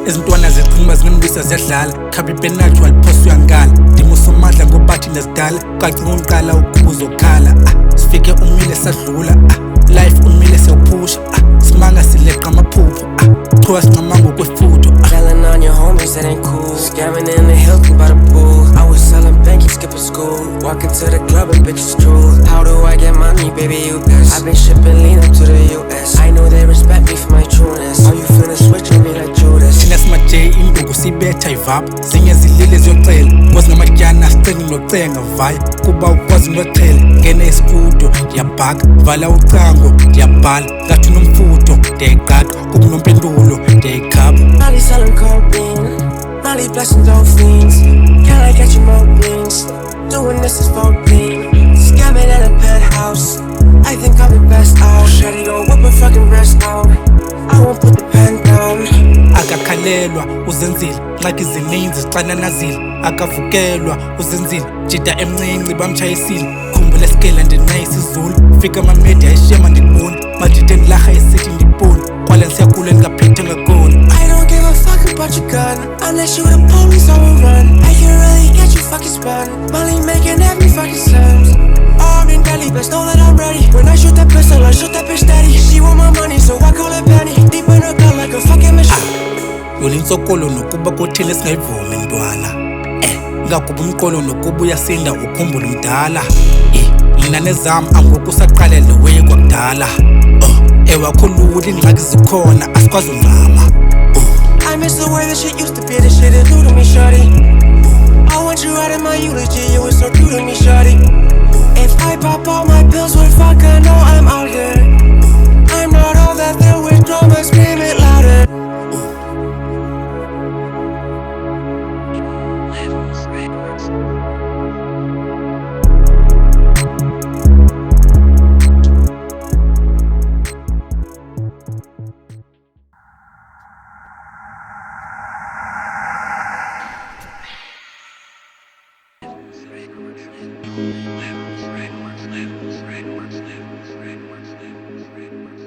Izintwana zicima zingenibisa ziyadlala khapha ipenalty waliphosa uyangala ndima uSomandla ngobathi nezidala kacinga unqala ukuba uzokhala sifike umile sadlula life umile siyawuphusha simanga sileqa amaphupho chowa sincama ngokwefutho Telling on your homies that ain't cool. Scamming in the Hilton by the pool. I was selling banky, skipping school. Walking to the club and bitches drool. How do I get money, baby, you guess? I've been shipping lean up to the US. I know they respect me for my trueness. Are you finna switch on me like Judas? thina simaje induku sibetha ivapha zinye zilile ziyocela kwazi ngamatyana sicenge nocenga vaya kuba ukwazi nochela ngene esitudio ndiyabhaka vala ucango ndiyabhala ngathi unomfutho ndiyayiqaqa kuba unompendulo ndiyayikhapha Molly selling cocaine. Molly blessing dolphins. Can I get you more beans? Doing this is for clean. Scamming in a penthouse. I think I'm the best out. Shawty gon' whip her fucking breast out. I won't put the pen down. akakhalelwa uzenzile nxaki zininzi zixana nazile akavukelwa uzenzile jida emncinci bamtshayisile khumbula esikela ndinayisizulu fika amamedia ayishema ndibona majide ndilarha esithi ndibona kwala ndisiyakule ndingaphethe ngagoni I don't give a fuck about your gun. Unless you the police, I will run. I can really get you fucking spun. Molly making every fucking sound. Armed and deadly, best know that I'm ready. When I shoot that pistol, I shoot that bitch steady. She want my money, so I call it penny. Deep in her gut like a fucking machine. yona intsokolo nokuba kuthile singayivumi mntwana ngakuba umqolo nokuba uyasinda ukhumbula umdala mna nezam angoku usaqalela weye kwakudala ewakho lula iingxaki zikhona asikwazi ungxama I miss the way that shit used to be. The shit is new to me, shawty. I want you out of my eulogy. You was so true to me, shawty. If I pop all my pills, what fuck I know I'm out here. I'm not all that there with drama, scream it louder. Framework.